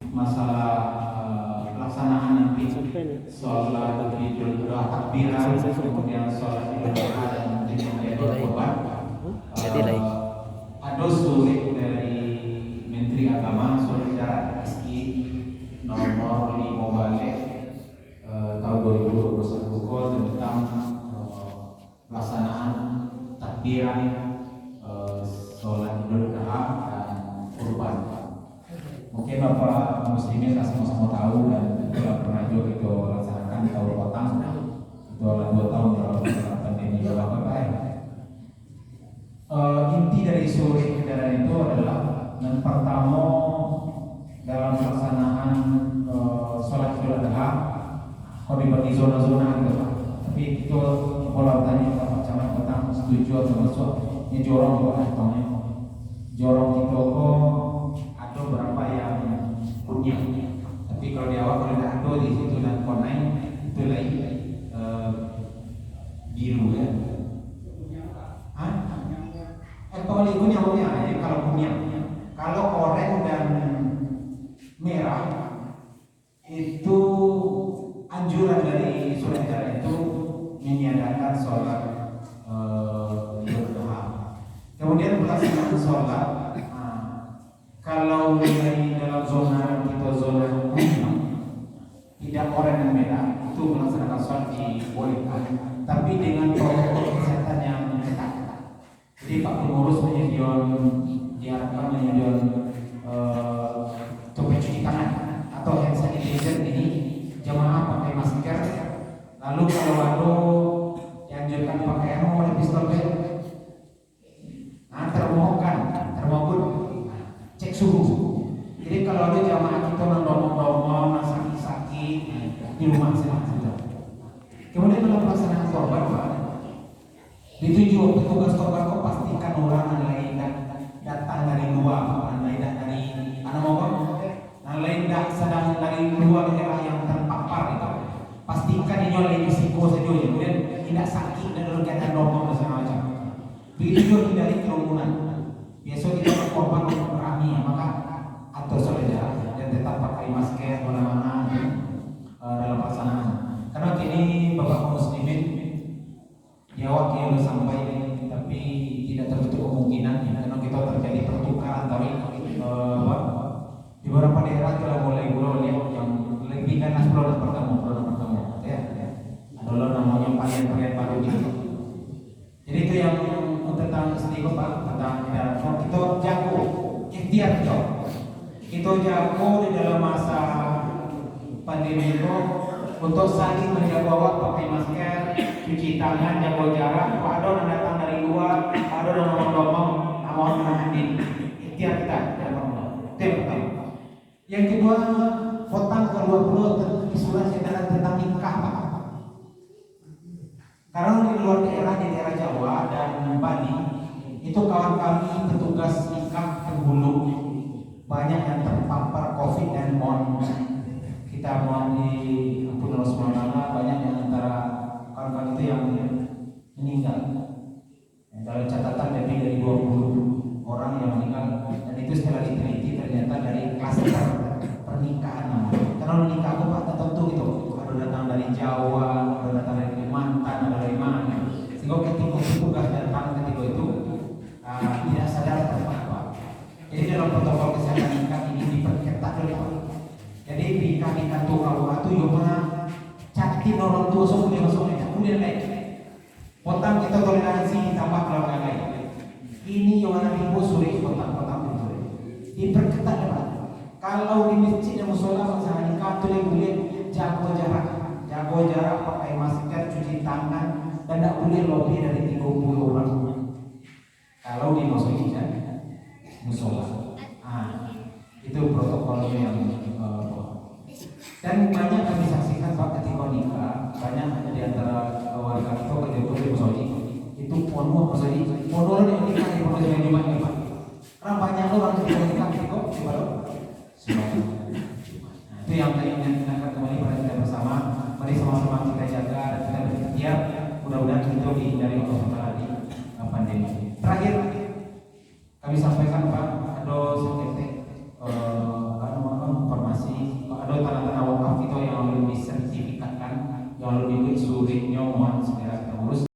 masalah pelaksanaan nanti sholat Idul Adha takbiran, kemudian sholat Idul Adha dan kemudian korban. Ada surat dari Menteri Agama surat edaran SI nomor 5 balik tahun 2021 tentang pelaksanaan takbiran sholat Idul Adha dan kurban. Mungkin Bapak Muslimin sama-sama tahu dan juga pernah juga kita laksanakan di tahun Potang itu 2 tahun dalam pandemi Bapak. Inti dari surat edaran itu adalah yang pertama dalam pelaksanaan sholat Idul Adha kalau dibagi zona-zona gitu Pak. Tapi itu kalau tanya Pak Camat Potang setuju atau masuk ini jorong juga ataunya jorong itu kok ada berapa yang punya. Tapi kalau di awal kalau tidak ada di situ dan konai itu lagi biru ya. Kalau punya ya kalau punya. Kalau oranye dan merah itu anjuran dari surat edaran itu meniadakan sholat Idul Adha. Kemudian pelaksanaan sholat kalau dari dalam zona kita zona kuning tidak oranye dan merah itu melaksanakan sholat dibolehkan, tapi dengan protokol kesehatan yang ketat. Jadi Pak Pengurus diharapkan menyediakan topik cuci tangan atau hand sanitizer ini jamaah pakai masker. Lalu kalau ada dianjurkan pakai helm pistol belt. Nah termogun cek suhu. Jadi kalau ada jamaah kita nongkrong sakit-sakit di rumah saja. Kemudian dalam pelaksanaan korban Pak, dituju petugas korban kok pastikan orang lain datang dari luar, lain dari lain sedang dari luar daerah yang terpapar itu. Pastikan ini oleh risiko saja, kemudian tidak sakit dan dalam keadaan normal dan segala macam. Begitu juga hindari kerumunan. Biasa kita korban berani, maka atur saja dan tetap pakai masker mana-mana dalam pelaksanaan. Karena kini Bapak Muslimin jawab yang sampai tapi tidak tertutup kemungkinan karena kita terjadi pertukaran dari di beberapa daerah telah mulai lihat yang lebih ganas produk pertama ya adalah namanya varian baru gitu. Jadi itu yang tentang sedikit Pak tentang kita jago ikhtiar kita jago di dalam masa pandemi itu untuk saling menjaga jarak, pakai masker, cuci tangan, jaga jarak. Kalau ada yang datang dari luar, ada yang ngomong-ngomong, mohon menahan diri. Ikhtiar kita, itu yang pertama. Yang kedua, Potang ke-20 surat edaran tentang nikah Pak. Karena di luar daerah, di daerah Jawa dan Bali, itu kawan kami petugas nikah penghulu banyak yang terpapar COVID dan kita mohon diampuni Allah SWT, banyak yang antara kawan-kawan itu yang meninggal. Dalam catatan lebih dari 20 orang yang meninggal, dan itu setelah diteliti ternyata dari klaster pernikahan. Karena menikah itu Pak tertentu gitu, ada datang dari Jawa, ada datang dari Kalimantan, ada dari mana. Sehingga ketika petugas datang ketika itu tidak sadar terpapar. Jadi dalam protokol kesehatan nikah ini diperketat oleh Pak. Jadi nikah tuh kalau itu yang mana catin orang tua semua kemudian naik. Potang kita toleransi tambah keluarga lain. Ini yang mana ibu sore potang sore. Diperketat Pak. Kalau di masjid dan musola masalah nikah itu boleh jaga jarak, pakai masker, cuci tangan, dan tidak boleh lebih dari 30 orang. Kalau di masjid dan musola, itu protokolnya yang dan banyak kami saksikan Pak ketika nikah, banyak di antara warga itu ketika di musola itu penuh yang nikah di pondok yang Jumat ini Pak. Karena banyak orang ketika nikah di Balo. Itu yang saya ingin ingatkan kembali pada kita bersama. Mari sama-sama kita jaga dan kita berikhtiar. Mudah-mudahan kita dihindari Allah Taala di pandemi. Terakhir kami sampaikan Pak, ada sedikit informasi atau tanah-tanah wakaf itu yang lalu disertifikatkan, yang lalu diberi suratnya mohon segera kita urus.